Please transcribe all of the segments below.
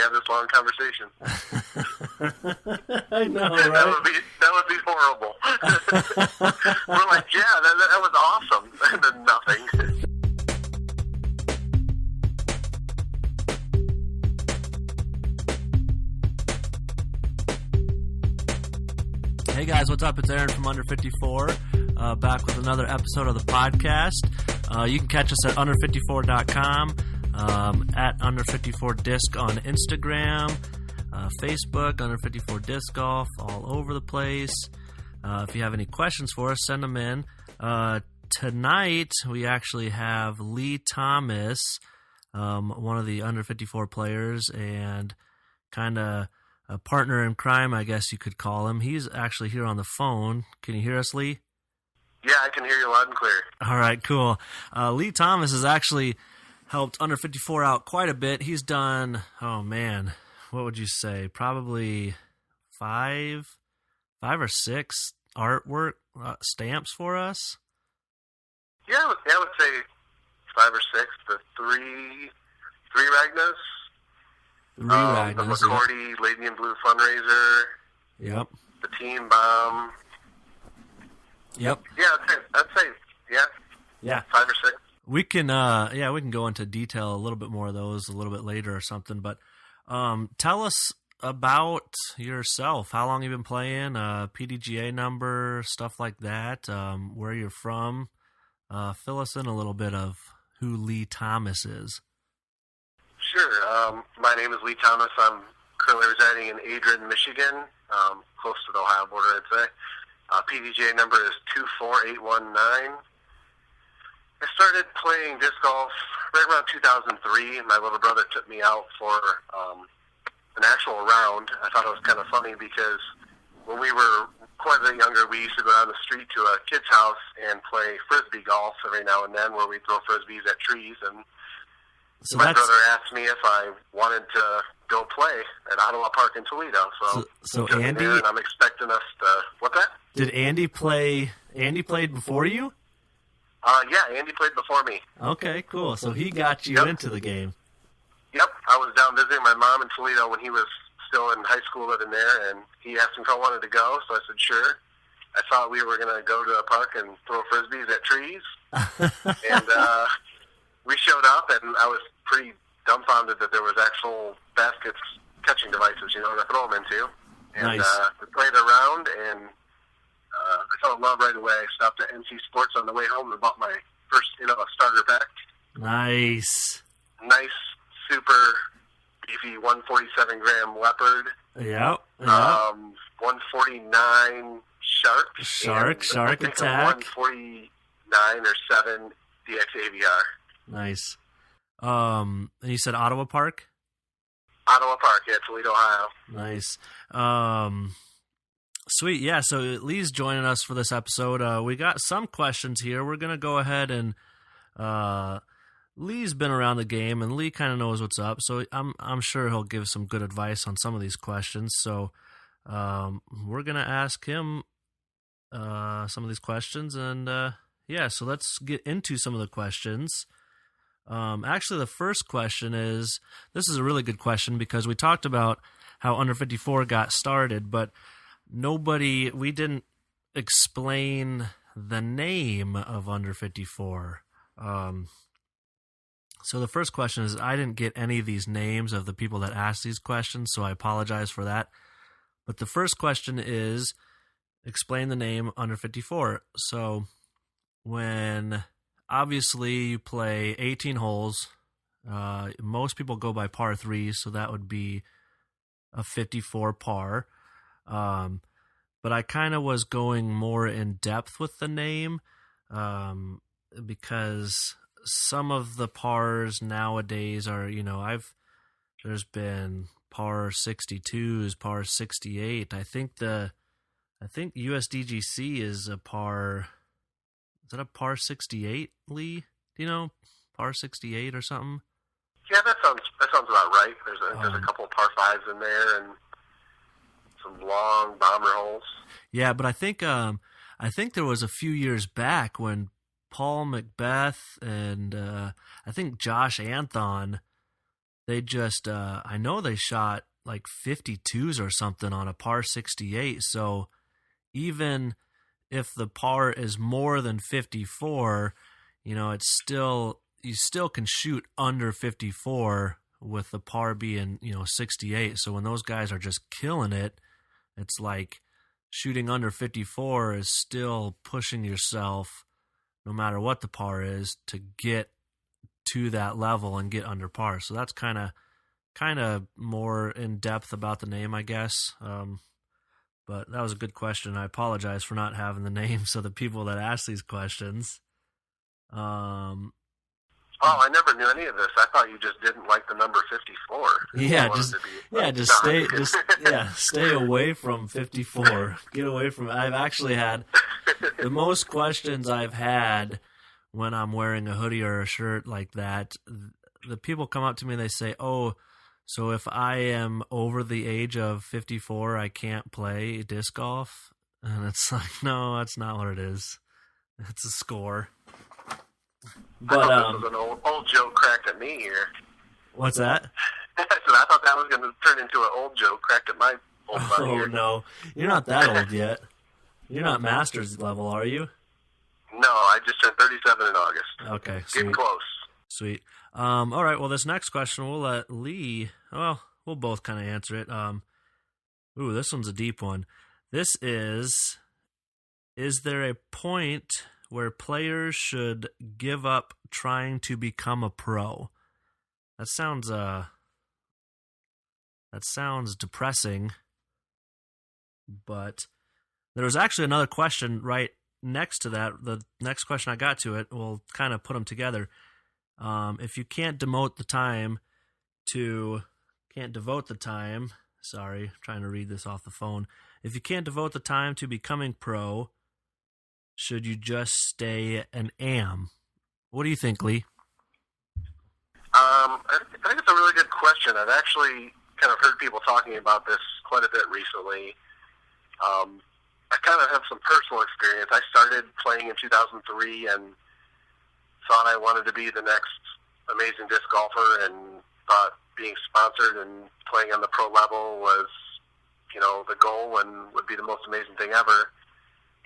have this long conversation. I know, right? That would be horrible. We're like, yeah, that was awesome. And then nothing. Hey guys, what's up? It's Aaron from Under54, back with another episode of the podcast. You can catch us at under54.com, at Under54Disc on Instagram, Facebook, Under54 DiscGolf, all over the place. If you have any questions for us, send them in. Tonight, we actually have LeeThomas, one of the Under54 players, and kind of a partner in crime, I guess you could call him. He's actually here on the phone. Can you hear us, Lee? Yeah, I can hear you loud and clear. All right, cool. LeeThomas has actually helped Under54 out quite a bit. He's done, oh man, what would you say? Probably five or six artwork stamps for us. Yeah, I would say 5 or 6. The three Ragnas. The Ragnas, the McCordy Lady in Blue fundraiser. Yep. The Team Bomb. Yep. Yeah, I'd say, yeah. 5 or 6. We can, we can go into detail a little bit more of those a little bit later or something. But tell us about yourself. How long you've been playing? PDGA number, stuff like that. Where you're from. Fill us in a little bit of who LeeThomas is. Sure. My name is LeeThomas. I'm currently residing in Adrian, Michigan, close to the Ohio border, I'd say. PDGA number is 24819. I started playing disc golf right around 2003. My little brother took me out for an actual round. I thought it was kind of funny because when we were quite a bit younger, we used to go down the street to a kid's house and play frisbee golf every now and then, where we'd throw frisbees at trees. And so my brother asked me if I wanted to go play at Ottawa Park in Toledo. So Andy, and I'm expecting us to. What's that? Did Andy play? Andy played before you? Yeah, Andy played before me. Okay, cool. So he got you into the game. Yep, I was down visiting my mom in Toledo when he was still in high school living there, and he asked me if I wanted to go, so I said sure. I thought we were going to go to a park and throw frisbees at trees, and we showed up, and I was pretty dumbfounded that there was actual baskets, catching devices, to throw them into. And nice. We played around, and I fell in love right away. I stopped at NC Sports on the way home and bought my first, starter pack. Nice. Nice, super beefy 147-gram leopard. Yep. 149 Shark attack. 149 or 7 DX AVR. Nice. And you said Ottawa Park? Ottawa Park, yeah, Toledo, Ohio. Nice. Sweet. Yeah, so Lee's joining us for this episode. We got some questions here. We're going to go ahead and Lee's been around the game, and Lee kind of knows what's up, so I'm sure he'll give some good advice on some of these questions. So we're going to ask him some of these questions, and so let's get into some of the questions. Actually, the first question is, this is a really good question because we talked about how Under54 got started, but we didn't explain the name of Under54. So the first question is, I didn't get any of these names of the people that asked these questions, so I apologize for that. But the first question is, explain the name Under54. So when obviously you play 18 holes, most people go by par 3, so that would be a 54 par. But I kind of was going more in depth with the name because some of the pars nowadays are, there's been par 62s, par 68. I think USDGC is a par. Is that a par 68, Lee? Do you know par 68 or something? Yeah, that sounds about right. There's a couple of par 5s in there and some long bomber holes. Yeah, but I think there was a few years back when Paul Macbeth and I think Josh Anthon they just, I know they shot like 52s or something on a par 68. So even if the par is more than 54, it's still, you still can shoot under 54 with the par being, 68. So when those guys are just killing it, it's like shooting under 54 is still pushing yourself, no matter what the par is, to get to that level and get under par. So that's kind of more in depth about the name, I guess. But that was a good question. I apologize for not having the names of the people that asked these questions. I never knew any of this. I thought you just didn't like the number 54. Stay away from 54. Get away from it. I've actually had the most questions I've had when I'm wearing a hoodie or a shirt like that. The people come up to me and they say, "Oh, so if I am over the age of 54, I can't play disc golf?" And it's like, no, that's not what it is. It's a score. But I thought this was an old joke cracked at me here. What's that? So I thought that was going to turn into an old joke cracked at my old buddy here. Oh, no. You're not that old yet. You're not master's level, are you? No, I just turned 37 in August. Okay. Getting close. Sweet. All right, well, this next question, we'll let Lee, we'll both kind of answer it. This one's a deep one. This is there a point where players should give up trying to become a pro? That sounds depressing, but there was actually another question right next to that. The next question I got to it, we'll kind of put them together. If you can't devote the time, sorry, trying to read this off the phone. If you can't devote the time to becoming pro, should you just stay an AM? What do you think, Lee? I think it's a really good question. I've actually kind of heard people talking about this quite a bit recently. I kind of have some personal experience. I started playing in 2003 and thought I wanted to be the next amazing disc golfer, and thought being sponsored and playing on the pro level was, the goal and would be the most amazing thing ever.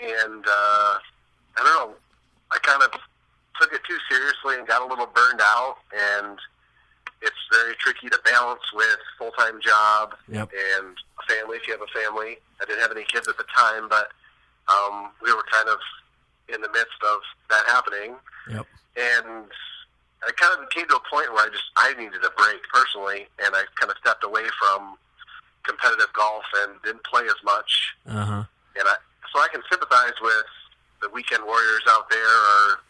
And I don't know, I kind of took it too seriously and got a little burned out, and it's very tricky to balance with full-time job Yep. and a family if you have a family. I didn't have any kids at the time, but we were kind of in the midst of that happening. Yep. And I kind of came to a point where I needed a break personally, and I kind of stepped away from competitive golf and didn't play as much. Uh-huh. So I can sympathize with the weekend warriors out there, or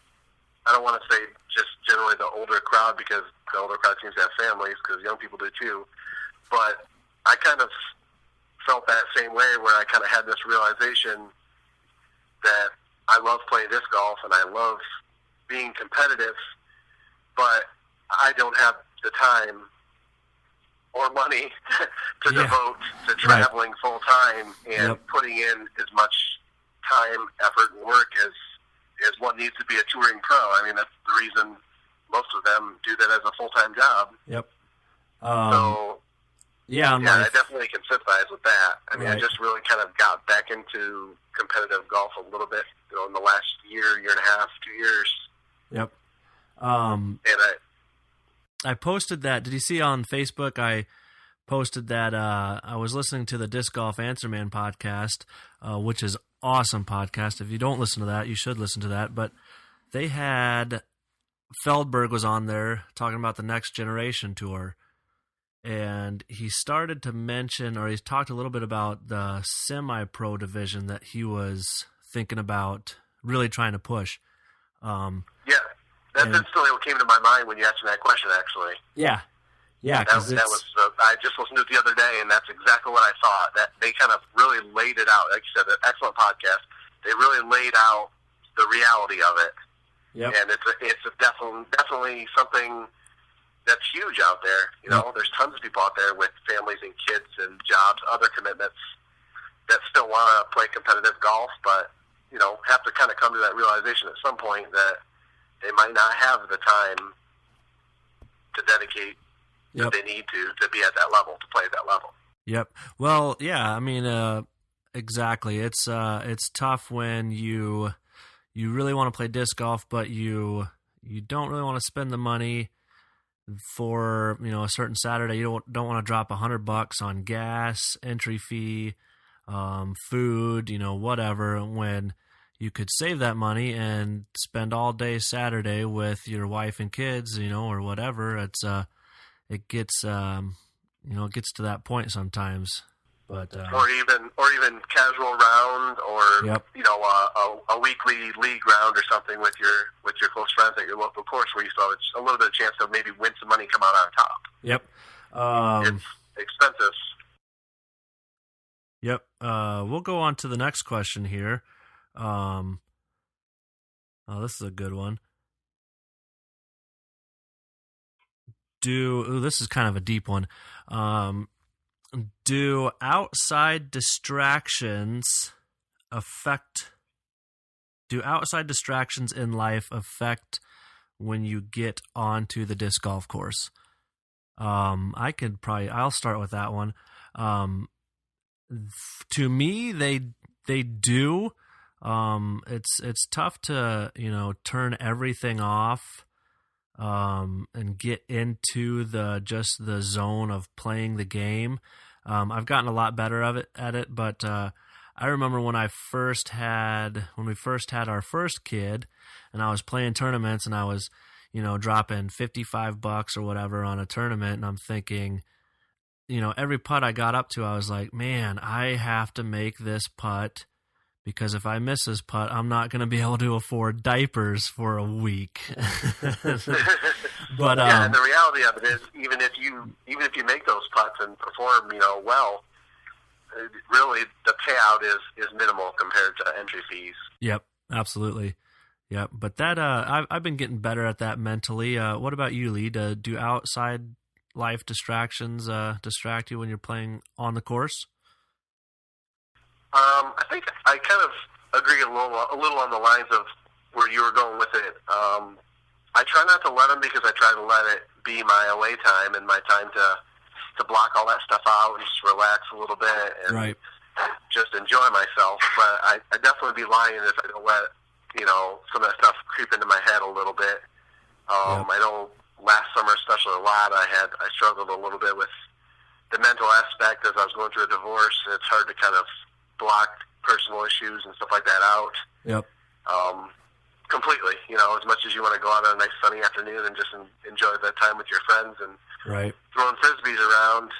I don't want to say just generally the older crowd, because the older crowd seems to have families, because young people do too. But I kind of felt that same way, where I kind of had this realization that I love playing disc golf and I love being competitive, but I don't have the time or money to devote to traveling full time and putting in as much time, effort, and work as what needs to be a touring pro. I mean, that's the reason most of them do that as a full-time job. Yep. I definitely can sympathize with that. I mean, I just really kind of got back into competitive golf a little bit, in the last year and a half, 2 years. Yep. And I posted that. Did you see on Facebook? I posted that I was listening to the Disc Golf Answer Man podcast, which is awesome podcast. If you don't listen to that, you should listen to that. But they had Feldberg was on there talking about the Next Generation Tour, and he started to mention, or he talked a little bit about the semi-pro division that he was thinking about really trying to push. That's instantly what came to my mind when you asked me that question, actually. Yeah. That was I just listened to it the other day, and that's exactly what I thought. That they kind of really laid it out. Like you said, an excellent podcast. They really laid out the reality of it. Yep. And it's definitely something that's huge out there. There's tons of people out there with families and kids and jobs, other commitments, that still want to play competitive golf, but have to kind of come to that realization at some point that they might not have the time to dedicate that they need to be at that level, to play at that level. Yep. Well, yeah. I mean, exactly. It's tough when you really want to play disc golf, but you don't really want to spend the money for a certain Saturday. You don't want to drop $100 on gas, entry fee, food, whatever, when you could save that money and spend all day Saturday with your wife and kids, or whatever. It gets it gets to that point sometimes. But or even casual round, or a weekly league round or something with your close friends at your local course, where you still have a little bit of chance to maybe win some money, come out on top. Yep. It's expensive. Yep. We'll go on to the next question here. This is a good one. This is kind of a deep one. Do outside distractions in life affect when you get onto the disc golf course? I'll start with that one. To me, they do. It's tough to, turn everything off, and get into the zone of playing the game. I've gotten a lot better at it, but I remember when we first had our first kid, and I was playing tournaments, and I was, dropping $55 or whatever on a tournament, and I'm thinking, every putt I got up to, I was like, man, I have to make this putt, because if I miss this putt, I'm not going to be able to afford diapers for a week. But and the reality of it is, even if you make those putts and perform, well, really the payout is minimal compared to entry fees. Yep, absolutely. Yep, but that I've been getting better at that mentally. What about you, Lee? Do outside life distractions distract you when you're playing on the course? I think I kind of agree a little on the lines of where you were going with it. I try not to let them, because I try to let it be my away time and my time to block all that stuff out and just relax a little bit and just enjoy myself. But I definitely be lying if I don't let some of that stuff creep into my head a little bit. I know last summer, especially a lot, I struggled a little bit with the mental aspect as I was going through a divorce. It's hard to kind of block personal issues and stuff like that out. Yep. Completely. As much as you want to go out on a nice sunny afternoon and just enjoy that time with your friends and throwing frisbees around,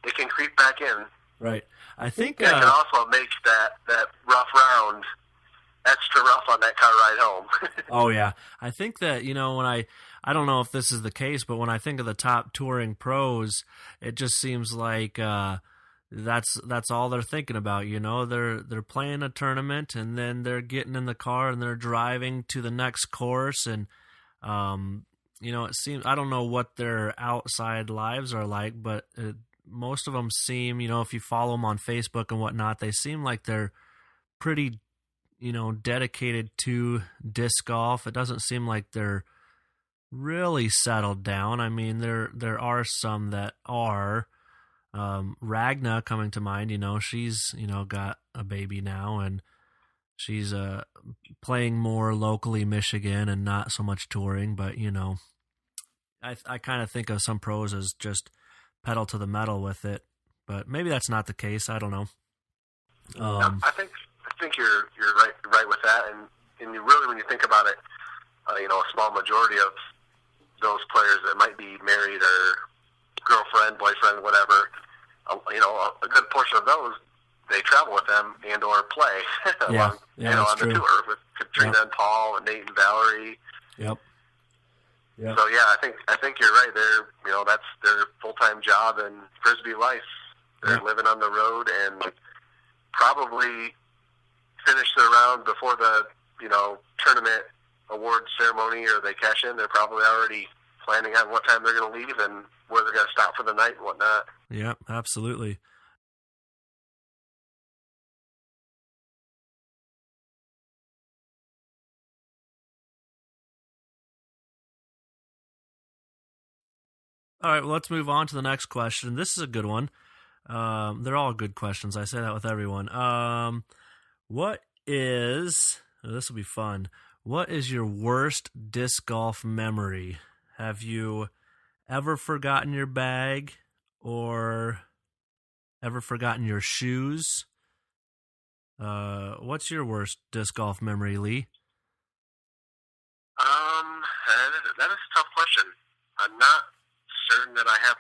it can creep back in. Right. I think it can also make that rough round extra rough on that car ride home. Oh yeah. I think that, when I don't know if this is the case, but when I think of the top touring pros, it just seems like that's all they're thinking about. They're playing a tournament, and then they're getting in the car and they're driving to the next course, and it seems, I don't know what their outside lives are like, but most of them seem, if you follow them on Facebook and whatnot, they seem like they're pretty dedicated to disc golf. It doesn't seem like they're really settled down. I mean, there are some that are. Ragna coming to mind, she's, got a baby now, and she's playing more locally Michigan and not so much touring, but, I kind of think of some pros as just pedal to the metal with it, but maybe that's not the case. I don't know. I think you're right with that, and you really, when you think about it, a small majority of those players that might be married or girlfriend, boyfriend, whatever, a good portion of those, they travel with them and or play on the tour with Katrina and Paul and Nate and Valerie. Yep. So I think you're right. They're that's their full-time job and frisbee life. They're living on the road, and probably finish their round before the tournament award ceremony, or they cash in. They're probably already planning on what time they're going to leave and where they're going to stop for the night and whatnot. Yeah, absolutely. All right, well, let's move on to the next question. This is a good one. They're all good questions. I say that with everyone. This will be fun. What is your worst disc golf memory? Have you ever forgotten your bag or ever forgotten your shoes? What's your worst disc golf memory, Lee? That is a tough question. I'm not certain that I have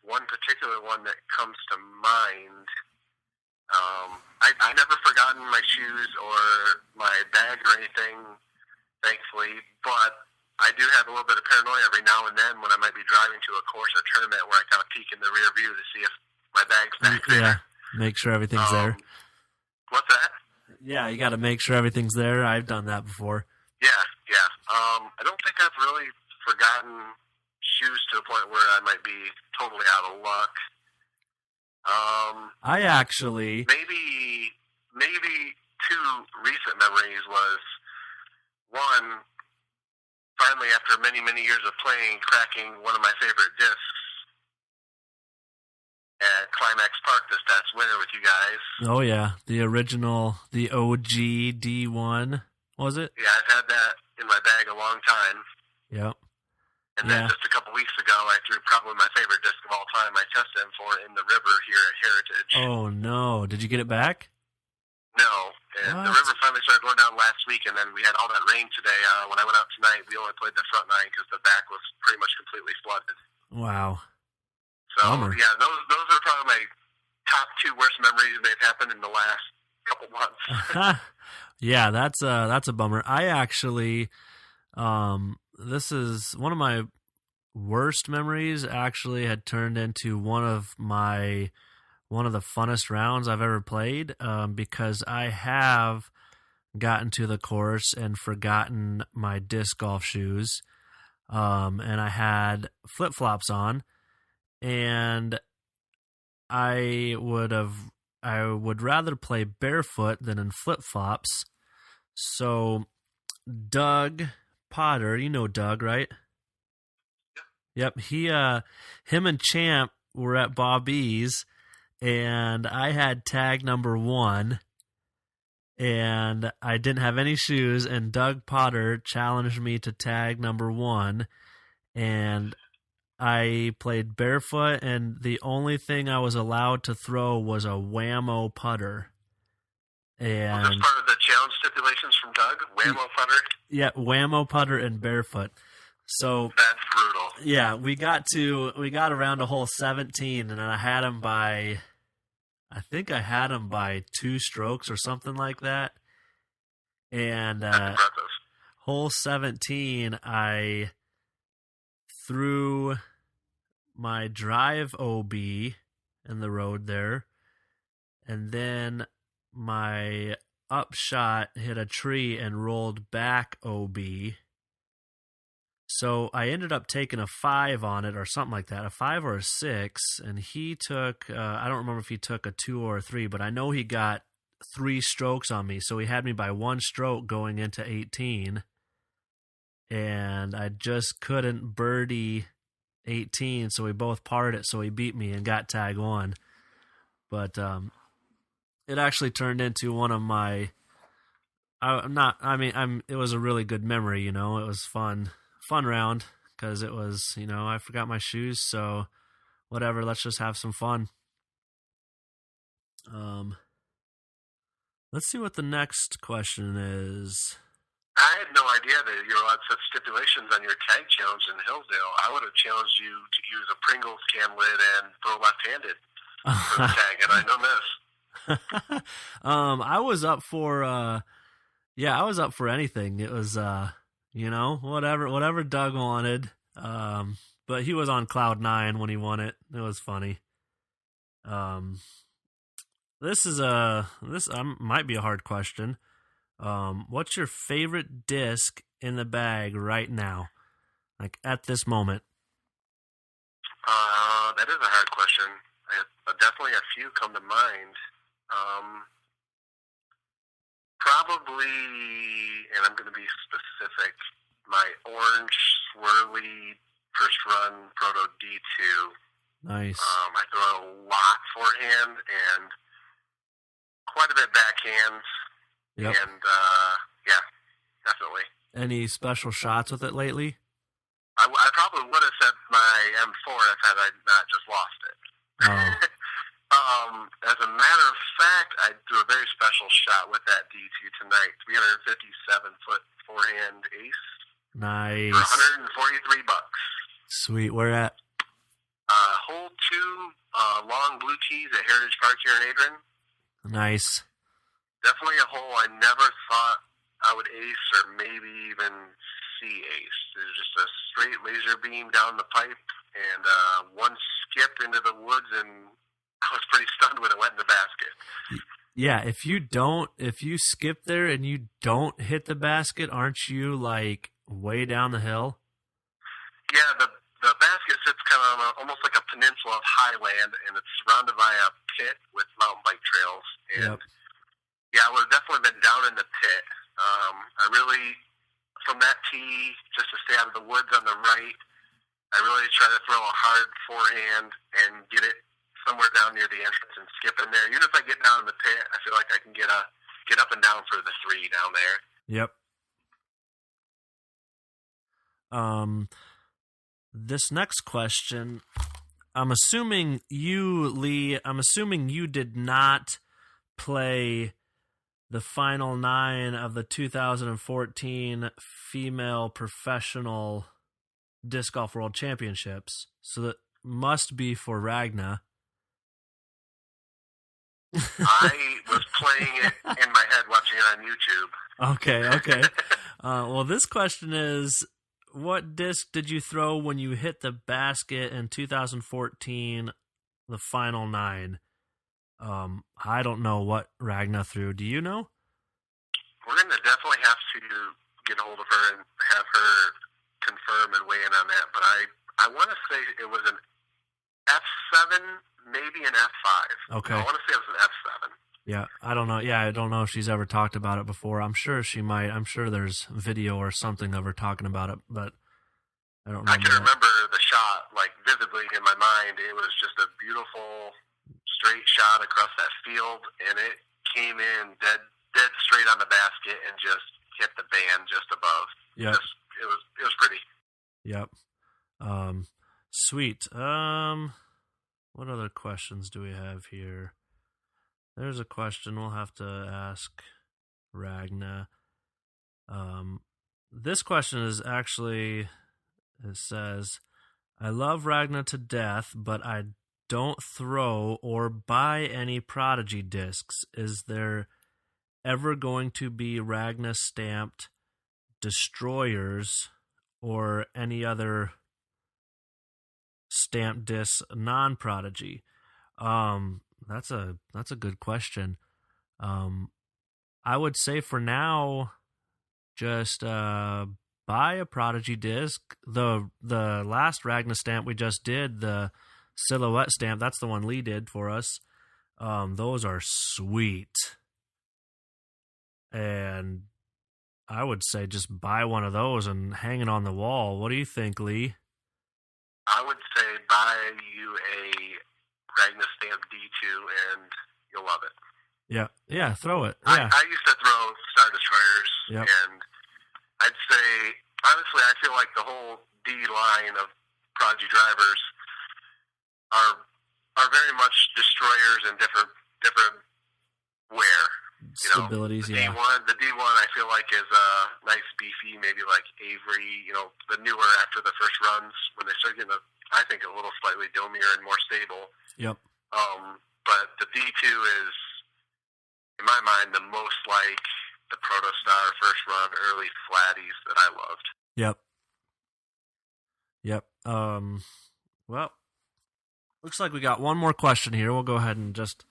one particular one that comes to mind. I never forgotten my shoes or my bag or anything, thankfully, but I do have a little bit of paranoia every now and then when I might be driving to a course or tournament where I kind of peek in the rear view to see if my bag's back there. Yeah, make sure everything's there. What's that? Yeah, you got to make sure everything's there. I've done that before. Yeah. I don't think I've really forgotten shoes to the point where I might be totally out of luck. I actually... Maybe two recent memories was, one, finally after many, many years of playing, cracking one of my favorite discs at Climax Park this past winter with you guys. Oh, yeah. The original, the OG D1, was it? Yeah, I've had that in my bag a long time. Yep. And then just a couple weeks ago, I threw probably my favorite disc of all time. I tested him for in the river here at Heritage. Oh, no. Did you get it back? No. And the river finally started going down last week, and then we had all that rain today. When I went out tonight, we only played the front nine because the back was pretty much completely flooded. Wow. So, Bummer. Yeah, those are probably my top two worst memories that have happened in the last couple months. Yeah, that's a bummer. I actually, this is one of my worst memories. Actually, had turned into one of the funnest rounds I've ever played, because I have gotten to the course and forgotten my disc golf shoes, and I had flip flops on, and I would rather play barefoot than in flip-flops. So Doug Potter, you know Doug, right? Yep. Him and Champ were at Bobby's, and I had tag number 1, and I didn't have any shoes, and Doug Potter challenged me to tag number 1, and I played barefoot, and the only thing I was allowed to throw was a whammo putter. And was this part of the challenge stipulations from Doug? Whammo putter? Yeah, whammo putter and barefoot. So that's brutal. Yeah, we got around to hole 17, and I had him by 2 strokes or something like that. And that's impressive. Hole 17, I threw my drive OB in the road there, and then my upshot hit a tree and rolled back OB. So I ended up taking a 5 on it or something like that, a 5 or a 6, and he took, I don't remember if he took a 2 or a 3, but I know he got 3 strokes on me, so he had me by 1 stroke going into 18. And I just couldn't birdie 18, so we both parred it, so he beat me and got tag 1. But it actually turned into one of my it was a really good memory, you know. It was fun round because it was, you know, I forgot my shoes, so whatever, let's just have some fun. Let's see what the next question is. I had no idea that you're allowed such stipulations on your tag challenge in Hillsdale. I would have challenged you to use a Pringles can lid and throw left-handed for the tag, and I know this. I was up for anything. It was, you know, whatever Doug wanted. But he was on cloud 9 when he won it. It was funny. This might be a hard question. What's your favorite disc in the bag right now? Like at this moment? That is a hard question. Definitely a few come to mind. Probably, and I'm going to be specific, my orange swirly first run Proto D2. Nice. I throw a lot forehand and quite a bit backhand. Yep. And, yeah, definitely. Any special shots with it lately? I probably would have said my M4 had I not just lost it. Oh. As a matter of fact, I threw a very special shot with that D2 tonight. 357-foot forehand ace. Nice. For $143. Sweet. Where at? Hole 2, long blue tees at Heritage Park here in Adrian. Nice. Definitely a hole I never thought I would ace or maybe even see ace. There's just a straight laser beam down the pipe and one skipped into the woods, and I was pretty stunned when it went in the basket. Yeah, if you skip there and you don't hit the basket, aren't you like way down the hill? Yeah, the basket sits kind of on almost like a peninsula of highland, and it's surrounded by a pit with mountain bike trails. And yeah, I would have definitely been down in the pit. I really, from that tee, just to stay out of the woods on the right, I really try to throw a hard forehand and get it somewhere down near the entrance and skip in there. Even if I get down in the pit, I feel like I can get up and down for the 3 down there. Yep. This next question, I'm assuming you, Lee, did not play the final 9 of the 2014 Female Professional Disc Golf World Championships. So that must be for Ragna. I was playing it in my head, watching it on YouTube. Okay. Well, this question is, what disc did you throw when you hit the basket in 2014, the final 9? I don't know what Ragna threw. Do you know? We're going to definitely have to get a hold of her and have her confirm and weigh in on that. But I want to say it was an F7, maybe an F5. Okay. I want to say it was an F7. Yeah, I don't know. Yeah, I don't know if she's ever talked about it before. I'm sure she might. I'm sure there's video or something of her talking about it, but I don't remember. I can remember the shot like vividly in my mind. It was just a beautiful straight shot across that field, and it came in dead straight on the basket and just hit the band just above. Yeah, it was pretty. Yep. Sweet. What other questions do we have here? There's a question we'll have to ask Ragna. This question is actually, it says, I love Ragna to death, but I don't throw or buy any Prodigy discs. Is there ever going to be Ragna stamped Destroyers or any other stamped discs non-Prodigy? That's a good question. I would say for now, just buy a Prodigy disc. The last Ragna stamp we just did, the silhouette stamp, that's the one Lee did for us. Those are sweet. And I would say just buy one of those and hang it on the wall. What do you think, Lee? I would say buy you a Ragna stamp D2 and you'll love it. Yeah, throw it. Yeah. I used to throw Star Destroyers, and I'd say, honestly, I feel like the whole D line of Prodigy drivers are very much Destroyers in different wear. Stabilities, the D1 I feel like is nice, beefy, maybe like Avery, the newer after the first runs when they start getting, I think, a little slightly domier and more stable. Yep. But the D2 is, in my mind, the most like the Protostar first run early flatties that I loved. Yep. Well, looks like we got one more question here. We'll go ahead and just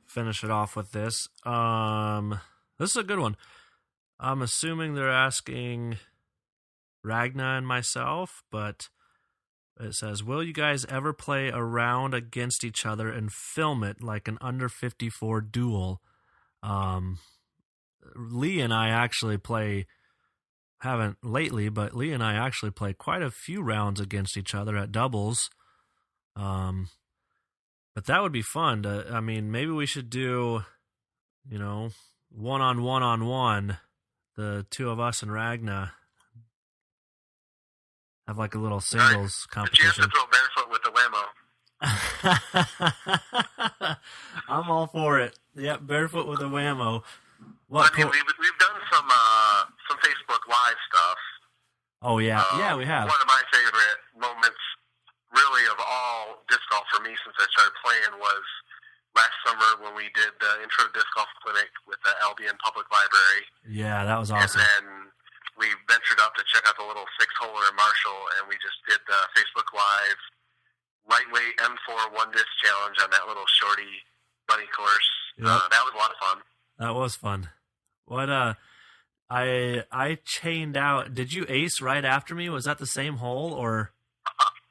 finish it off with this. This is a good one. I'm assuming they're asking Ragna and myself, but it says, will you guys ever play a round against each other and film it like an Under54 duel? Lee and I actually play haven't lately, but Lee and I actually played quite a few rounds against each other at doubles. But that would be fun. Maybe we should do, one-on-one, the two of us and Ragna have like a little singles competition. But you have to throw barefoot with the whammo. I'm all for it. Yep, barefoot with a whammo. We've done some Facebook Live stuff. Oh, yeah. We have. One of my favorite moments, really, of all disc golf for me since I started playing was last summer when we did the Intro to Disc Golf Clinic with the Albion Public Library. Yeah, that was awesome. And then we ventured up to check out the little 6-holer in Marshall, and we just did the Facebook Live lightweight M4 one-disc challenge on that little shorty bunny course. Yep. That was a lot of fun. That was fun. What I chained out. Did you ace right after me? Was that the same hole or?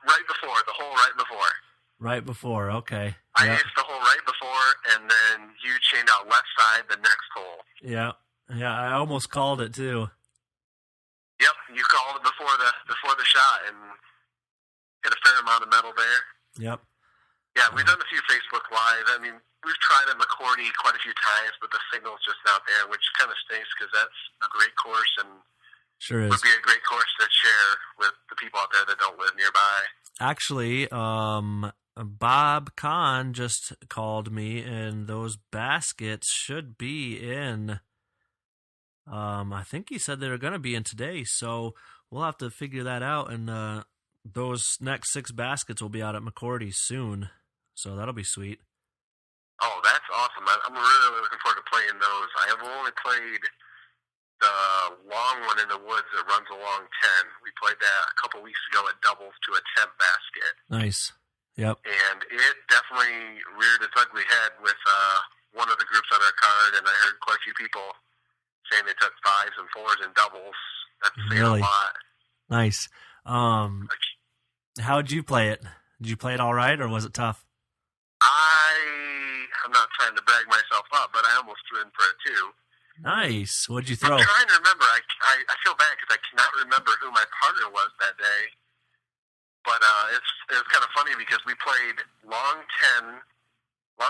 Right before, the hole right before. Right before, okay. I aced the hole right before, and then you chained out left side the next hole. Yeah, I almost called it too. Yep, you called it before the shot and hit a fair amount of metal there. Yep. Yeah, we've done a few Facebook Lives. I mean, we've tried at McCordy quite a few times, but the signal's just not there, which kind of stinks because that's a great course and sure is. Would be a great course to share with the people out there that don't live nearby. Actually, Bob Kahn just called me, and those baskets should be in. I think he said they were going to be in today, so we'll have to figure that out. And those next 6 baskets will be out at McCordy's soon, so that'll be sweet. Oh, that's awesome! I'm really looking forward to playing those. I have only played the long one in the woods that runs along 10. We played that a couple weeks ago at doubles to a temp basket. Nice. Yep. And it definitely reared its ugly head with one of the groups on our card, and I heard quite a few people saying they took 5s and 4s in doubles. That's saying a lot. Nice. How'd you play it? Did you play it all right, or was it tough? I'm not trying to brag myself up, but I almost threw in for a 2. Nice. What'd you throw? I'm trying to remember. I feel bad because I cannot remember who my partner was that day. But it was kind of funny because we played long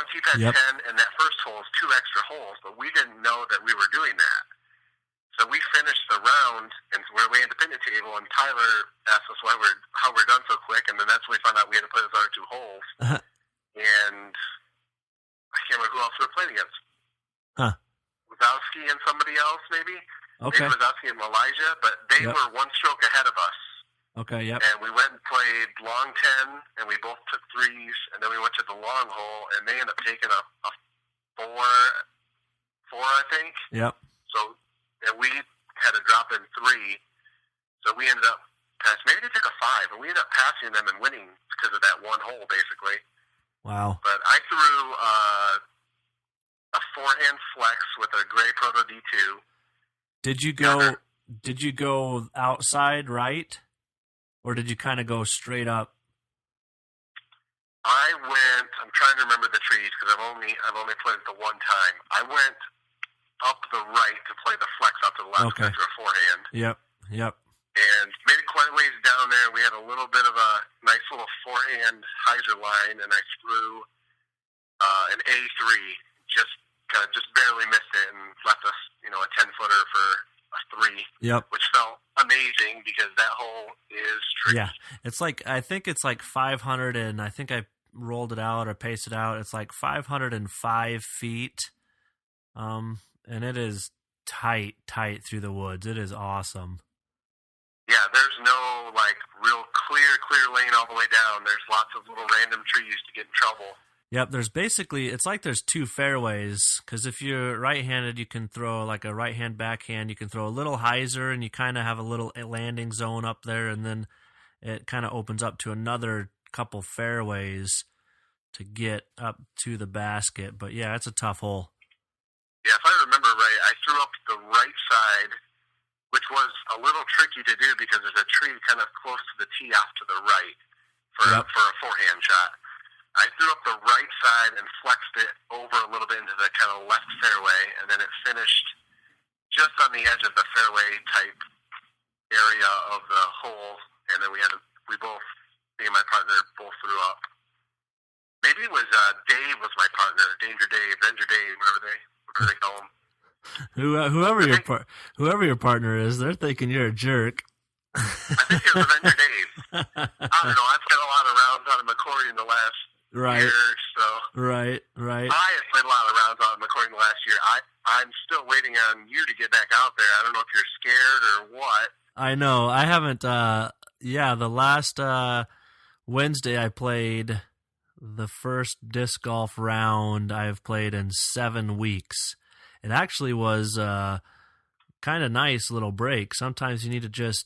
keypad 10, and that first hole is 2 extra holes, but we didn't know that we were doing that. So we finished the round, and we're way at the picnic table, and Tyler asked us how we're done so quick, and then that's when we found out we had to play those other 2 holes. And I can't remember who else we were playing against. Huh. Wazowski and somebody else, maybe? Okay. Maybe Wazowski and Elijah, but they were 1 stroke ahead of us. Okay, yep. And we went and played long 10, and we both took 3s, and then we went to the long hole, and they ended up taking a 4, I think. Yep. So, and we had to drop in 3, so we ended up maybe they took a 5, and we ended up passing them and winning because of that 1 hole, basically. Wow. But I threw a forehand flex with a gray Proto D2. Did you go outside right? Or did you kind of go straight up? I'm trying to remember the trees because I've only played it the one time. I went up the right to play the flex up to the left after a forehand. Yep. And made it quite a ways down there. We had a little bit of a nice little forehand hyzer line, and I threw an A3, just barely missed it, and left us, a 10-footer for a 3. Yep. Which felt amazing because that hole is tricky. Yeah, I think it's like 500, and I think I rolled it out or paced it out. It's like 505 feet, and it is tight through the woods. It is awesome. Yeah, there's no real clear lane all the way down. There's lots of little random trees to get in trouble. Yep, there's 2 fairways, because if you're right-handed, you can throw like a right-hand backhand. You can throw a little hyzer, and you kind of have a little landing zone up there, and then it kind of opens up to another couple fairways to get up to the basket. But yeah, it's a tough hole. Yeah, if I remember right, I threw up the right side, which was a little tricky to do because there's a tree kind of close to the tee off to the right for a forehand shot. I threw up the right side and flexed it over a little bit into the kind of left fairway, and then it finished just on the edge of the fairway type area of the hole, and then me and my partner both threw up. Maybe it was Dave was my partner, Danger Dave, whatever they call him. Whoever your partner is, they're thinking you're a jerk. I think it was Avenger Dave. I don't know. I've played a lot of rounds on McCory in the last year, so Right. I have played a lot of rounds on McCory in the last year. I'm still waiting on you to get back out there. I don't know if you're scared or what. I know. I haven't. The last Wednesday I played the first disc golf round I've played in 7 weeks. It actually was kind of nice little break. Sometimes you need to just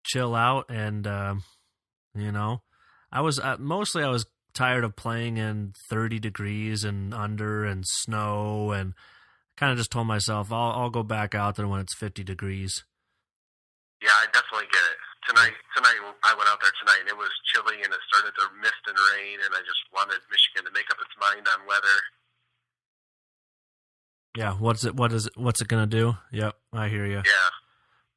chill out, and I was tired of playing in 30 degrees and under and snow, and kind of just told myself I'll go back out there when it's 50 degrees. Yeah, I definitely get it. Tonight I went out there tonight, and it was chilly, and it started to mist and rain, and I just wanted Michigan to make up its mind on weather. Yeah, what's it gonna do? Yep, I hear you. Yeah,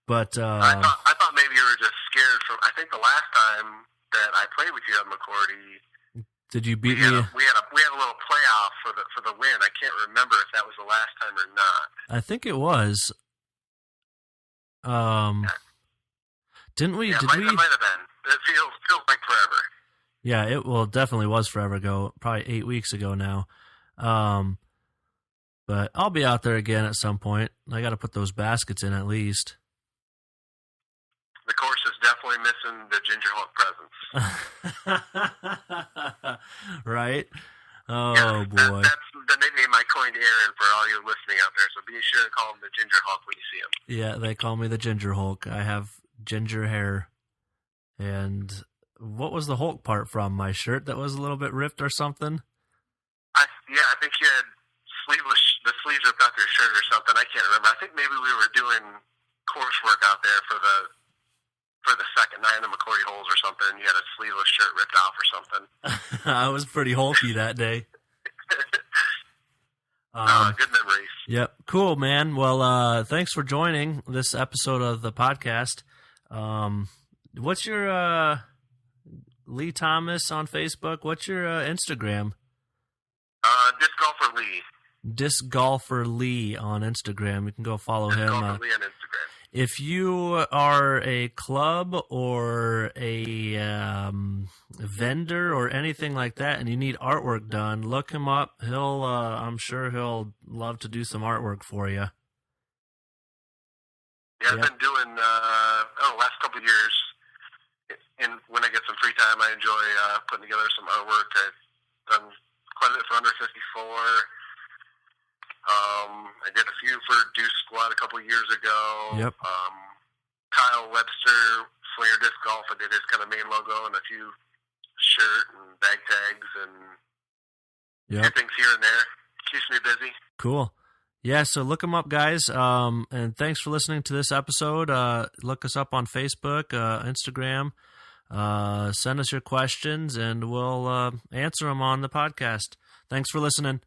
but I thought maybe you were just scared from. I think the last time that I played with you on McCourty, did you beat me? We had a little playoff for the win. I can't remember if that was the last time or not. I think it was. Didn't we? Yeah, it might have been. It feels like forever. Yeah, it definitely was forever ago. Probably 8 weeks ago now. But I'll be out there again at some point. I got to put those baskets in at least. The course is definitely missing the Ginger Hulk presence. Right? Oh, yeah, boy. That's the nickname I coined Aaron for all you listening out there, so be sure to call him the Ginger Hulk when you see him. Yeah, they call me the Ginger Hulk. I have ginger hair. And what was the Hulk part from? My shirt that was a little bit ripped or something? I think you had the sleeves ripped off your shirt or something. I can't remember. I think maybe we were doing coursework out there for the second 9 of McCory holes or something. You had a sleeveless shirt ripped off or something. I was pretty hulky that day. Good memories. Yep. Cool, man. Well, thanks for joining this episode of the podcast. What's your LeeThomas on Facebook? What's your Instagram? Disc Golfer Lee. Disc Golfer Lee on Instagram. You can go follow him. Disc Golfer Lee on Instagram. If you are a club or a vendor or anything like that, and you need artwork done, look him up. I'm sure he'll love to do some artwork for you. Yeah, I've been doing the last couple of years. And when I get some free time, I enjoy putting together some artwork. I've done quite a bit for Under54. I did a few for Deuce Squad a couple of years ago. Yep. Kyle Webster, Slayer Disc Golf, I did his kind of main logo and a few shirt and bag tags and things here and there. Keeps me busy. Cool. Yeah, so look them up, guys. And thanks for listening to this episode. Look us up on Facebook, Instagram. Send us your questions, and we'll answer them on the podcast. Thanks for listening.